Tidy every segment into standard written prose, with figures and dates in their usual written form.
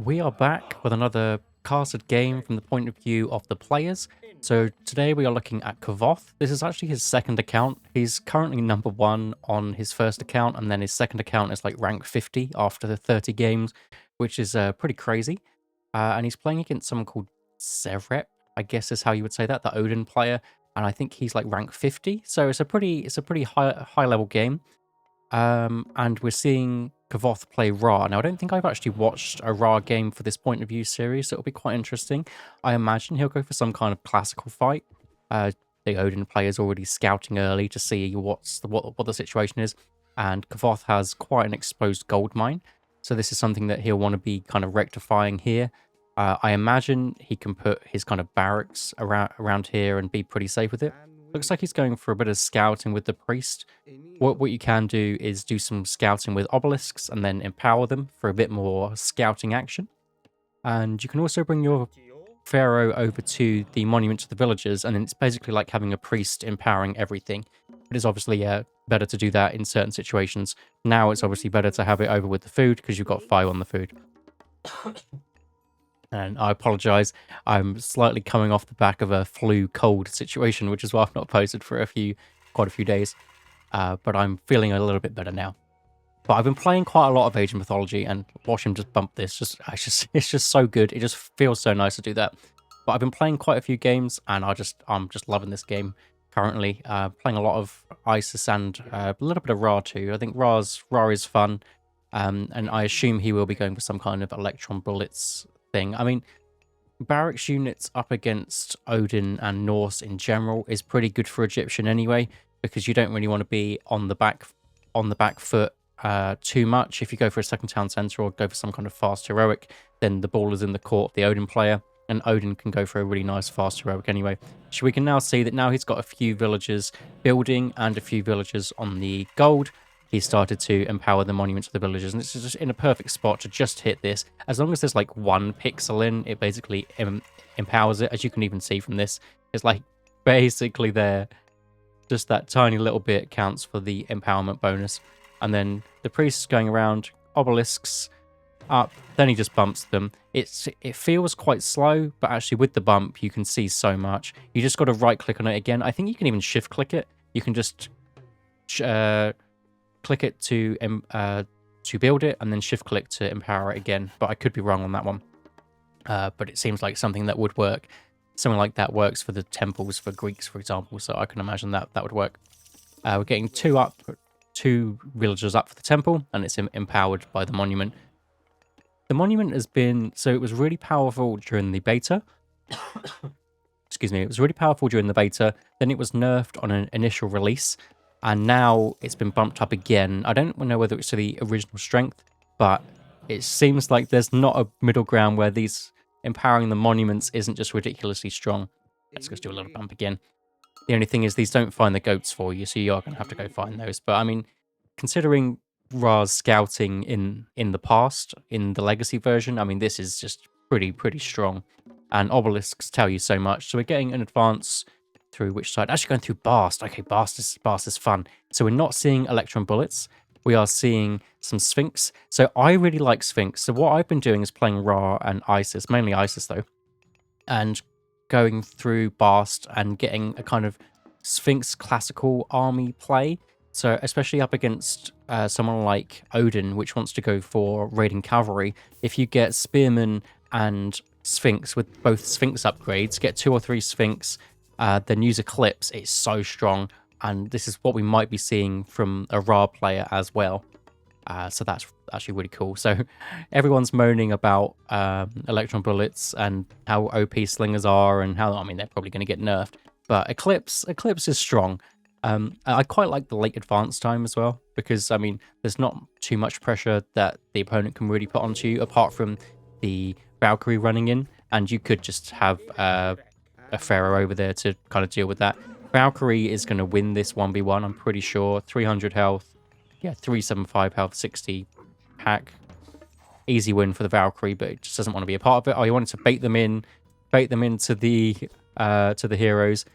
We are back with another casted game from the point of view of the players. So today we are looking at Kvoth. This is actually his second account. He's currently number 1 on his first account, and then his second account is like rank 50 after the 30 games, which is pretty crazy. And he's playing against someone called Sevrep, I guess is how you would say that, the Odin player. And I think he's like rank 50, so it's a pretty high level game. And we're seeing Kvoth play Ra. Now, I don't think I've actually watched a Ra game for this point of view series, so it'll be quite interesting. I imagine he'll go for some kind of classical fight. The Odin player's already scouting early to see what the situation is, and Kvoth has quite an exposed gold mine, so this is something that he'll want to be kind of rectifying here. I imagine he can put his kind of barracks around here and be pretty safe with it. Looks like he's going for a bit of scouting with the priest. What you can do is do some scouting with obelisks and then empower them for a bit more scouting action. And you can also bring your pharaoh over to the monument to the villagers, and then it's basically like having a priest empowering everything. It is obviously better to do that in certain situations. Now it's obviously better to have it over with the food because you've got 5 on the food. And I apologize, I'm slightly coming off the back of a flu cold situation, which is why I've not posted for quite a few days. But I'm feeling a little bit better now. But I've been playing quite a lot of Age of Mythology, and watch him just bump this. It's just so good. It just feels so nice to do that. But I've been playing quite a few games, and I'm just loving this game currently. Playing a lot of Isis and a little bit of Ra too. I think Ra is fun, and I assume he will be going for some kind of electrum bullets thing. I mean, barracks units up against Odin and Norse in general is pretty good for Egyptian anyway, because you don't really want to be on the back foot too much. If you go for a second town center or go for some kind of fast heroic, then the ball is in the court of the Odin player, and Odin can go for a really nice fast heroic anyway. So we can now see that now he's got a few villagers building and a few villagers on the gold. He started to empower the monument to the villagers, and it's just in a perfect spot to just hit this. As long as there's like 1 pixel in, it basically empowers it. As you can even see from this, it's like basically there. Just that tiny little bit counts for the empowerment bonus. And then the priest is going around, obelisks up, then he just bumps them. It feels quite slow, but actually with the bump, you can see so much. You just got to right click on it again. I think you can even shift click it. You can just click it to build it, and then shift click to empower it again. But I could be wrong on that one. But it seems like something that would work. Something like that works for the temples for Greeks, for example. So I can imagine that would work. We're getting 2 villagers up for the temple, and it's empowered by the monument. The monument has been, so it was really powerful during the beta. Excuse me, it was really powerful during the beta. Then it was nerfed on an initial release, and now it's been bumped up again. I don't know whether it's to the original strength, but it seems like there's not a middle ground where these empowering the monuments isn't just ridiculously strong. Let's just do a little bump again. The only thing is these don't find the goats for you, so you are going to have to go find those. But I mean, considering Ra's scouting in the past, in the legacy version, I mean, this is just pretty strong. And obelisks tell you so much. So we're getting an advance through which side? Actually going through Bast. Okay, Bast is fun. So we're not seeing electron bullets. We are seeing some Sphinx. So I really like Sphinx. So what I've been doing is playing Ra and Isis, mainly Isis though, and going through Bast and getting a kind of Sphinx classical army play. So especially up against someone like Odin, which wants to go for raiding cavalry, if you get Spearman and Sphinx with both Sphinx upgrades, get 2 or 3 Sphinx, then use Eclipse, it's so strong. And this is what we might be seeing from a Ra player as well. So that's actually really cool. So everyone's moaning about electron bullets and how OP slingers are, and how, I mean, they're probably going to get nerfed. But Eclipse is strong. I quite like the late advance time as well, because, I mean, there's not too much pressure that the opponent can really put onto you, apart from the Valkyrie running in, and you could just have a Pharaoh over there to kind of deal with that. Valkyrie is going to win this 1v1, I'm pretty sure. 300 health. Yeah, 375 health, 60 hack. Easy win for the Valkyrie, but it just doesn't want to be a part of it. Oh, he wanted to bait them into the heroes.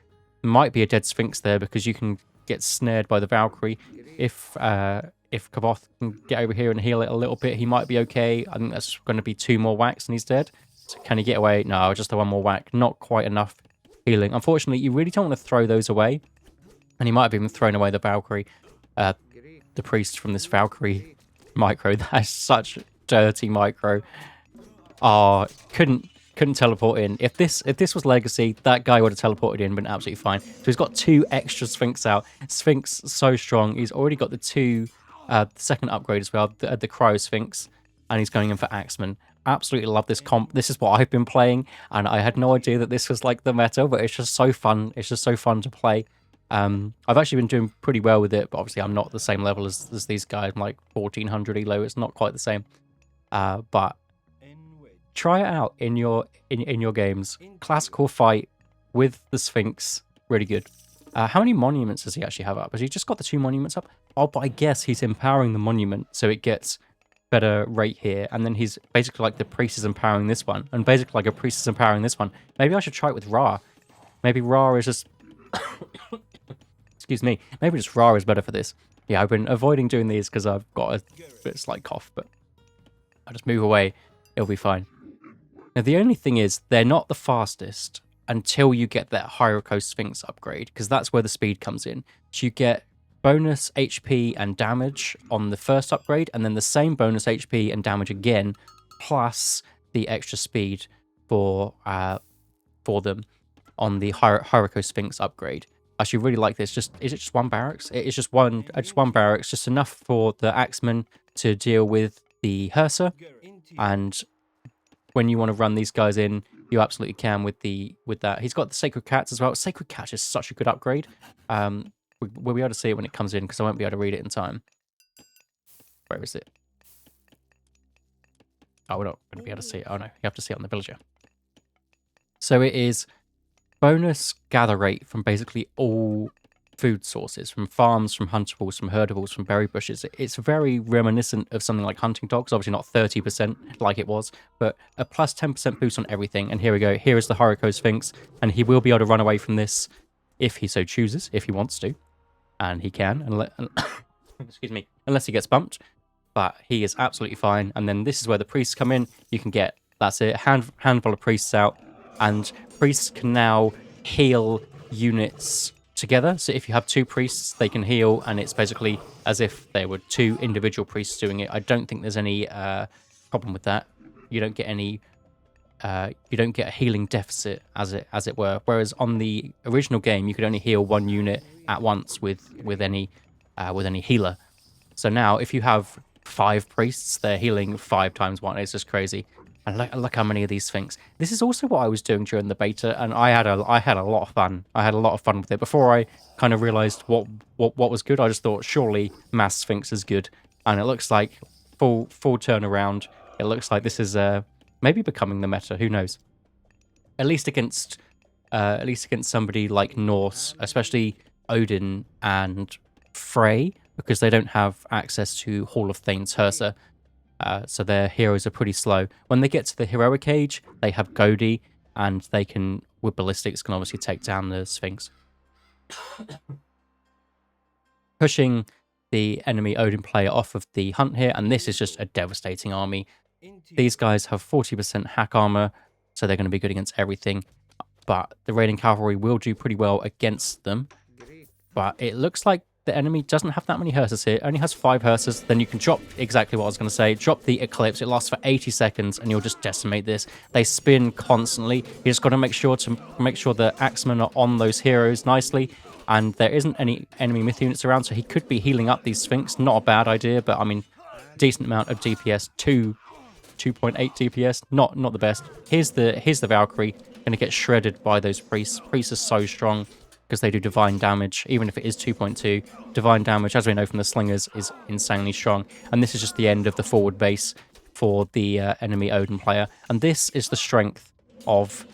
Might be a dead Sphinx there, because you can get snared by the Valkyrie if if Kvoth can get over here and heal it a little bit, he might be okay. I think that's going to be 2 more whacks and he's dead. So can he get away? No, just the 1 more whack. Not quite enough healing. Unfortunately, you really don't want to throw those away. And he might have even thrown away the Valkyrie, the priest from this Valkyrie micro. That is such dirty micro. Oh, couldn't teleport in. If this was Legacy, that guy would have teleported in, been absolutely fine. So he's got 2 extra Sphinx out. Sphinx so strong. He's already got the second upgrade as well, the Cryo Sphinx, and he's going in for Axeman. Absolutely love this comp. This is what I've been playing, and I had no idea that this was like the meta, but it's just so fun. It's just so fun to play. I've actually been doing pretty well with it, but obviously I'm not the same level as these guys. I'm like 1400 elo. It's not quite the same. But try it out in your games. Classical fight with the Sphinx, really good. How many monuments does he actually have up? Has he just got the 2 monuments up? Oh, but I guess he's empowering the monument, so it gets better rate here. And then he's basically like the priest is empowering this one, and basically like a priest is empowering this one. Maybe I should try it with Ra. Maybe Ra is just... Excuse me. Maybe just Ra is better for this. Yeah, I've been avoiding doing these because I've got a bit of slight cough, but I'll just move away. It'll be fine. Now, the only thing is, they're not the fastest until you get that Hierarcho Sphinx upgrade, because that's where the speed comes in. So you get bonus HP and damage on the first upgrade, and then the same bonus HP and damage again, plus the extra speed for them on the Hierarcho Sphinx upgrade. I actually really like this. Is it just 1 barracks? It's just one barracks, just enough for the Axeman to deal with the Hersa, and when you want to run these guys in, you absolutely can with that. He's got the Sacred Cats as well. Sacred Cats is such a good upgrade. We'll be able to see it when it comes in, because I won't be able to read it in time. Where is it? Oh, we're not going to be able to see it. Oh no, you have to see it on the villager. So it is bonus gather rate from basically all food sources, from farms, from huntables, from herdables, from berry bushes. It's very reminiscent of something like hunting dogs, obviously not 30% like it was, but a plus 10% boost on everything. And here we go. Here is the Hierarcho Sphinx, and he will be able to run away from this if he so chooses, if he wants to. And he can, excuse me, unless he gets bumped. But he is absolutely fine. And then this is where the priests come in. You can get, that's it, handful of priests out, and priests can now heal units together. So if you have 2 priests, they can heal, and it's basically as if there were 2 individual priests doing it. I don't think there's any problem with that. You don't get any you don't get a healing deficit as it were. Whereas on the original game, you could only heal 1 unit at once with any healer. So now if you have 5 priests, they're healing 5 times 1. It's just crazy. And look how many of these Sphinx. This is also what I was doing during the beta, and I had a lot of fun. I had a lot of fun with it. Before I kind of realized what was good, I just thought surely mass Sphinx is good, and it looks like full turnaround. It looks like this is maybe becoming the meta. Who knows? At least against somebody like Norse, especially Odin and Frey, because they don't have access to Hall of Thane's Hersa. So their heroes are pretty slow. When they get to the heroic age, they have Godi, and they can, with ballistics, can obviously take down the Sphinx. Pushing the enemy Odin player off of the hunt here, and this is just a devastating army. These guys have 40% hack armor, so they're going to be good against everything. But the raiding cavalry will do pretty well against them. But it looks like the enemy doesn't have that many Hersas here. It only has 5 Hersas. Then you can drop exactly what I was going to say. Drop the Eclipse. It lasts for 80 seconds, and you'll just decimate this. They spin constantly. You just got to make sure the Axemen are on those heroes nicely. And there isn't any enemy myth units around, so he could be healing up these Sphinx. Not a bad idea, but I mean, decent amount of DPS. 2.8 DPS. Not the best. Here's the Valkyrie. Going to get shredded by those priests. Priests are so strong, because they do divine damage, even if it is 2.2. Divine damage, as we know from the slingers, is insanely strong. And this is just the end of the forward base for the enemy Odin player. And this is the strength of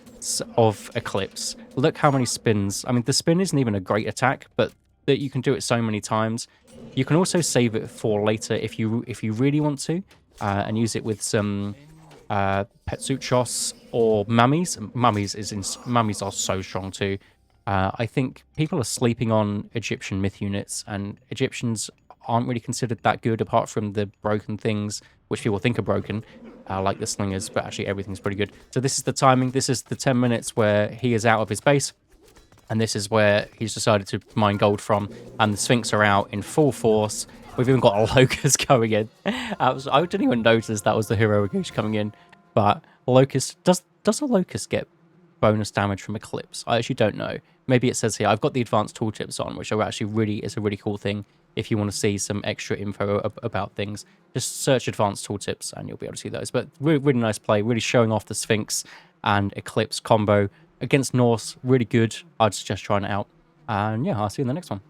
Eclipse. Look how many spins. I mean, the spin isn't even a great attack, but that you can do it so many times. You can also save it for later if you really want to, and use it with some Petsuchos or Mummies. Mummies are so strong too. I think people are sleeping on Egyptian myth units, and Egyptians aren't really considered that good apart from the broken things, which people think are broken, like the slingers, but actually everything's pretty good. So this is the timing. This is the 10 minutes where he is out of his base. And this is where he's decided to mine gold from. And the Sphinx are out in full force. We've even got a Locust going in. I didn't even notice that was the Heroic Goose coming in. But Locust, does a Locust get bonus damage from Eclipse? I actually don't know. Maybe it says here, I've got the advanced tooltips on, which are actually is a really cool thing. If you want to see some extra info about things, just search advanced tooltips and you'll be able to see those. But really, really nice play, really showing off the Sphinx and Eclipse combo. Against Norse, really good. I'd suggest trying it out. And yeah, I'll see you in the next one.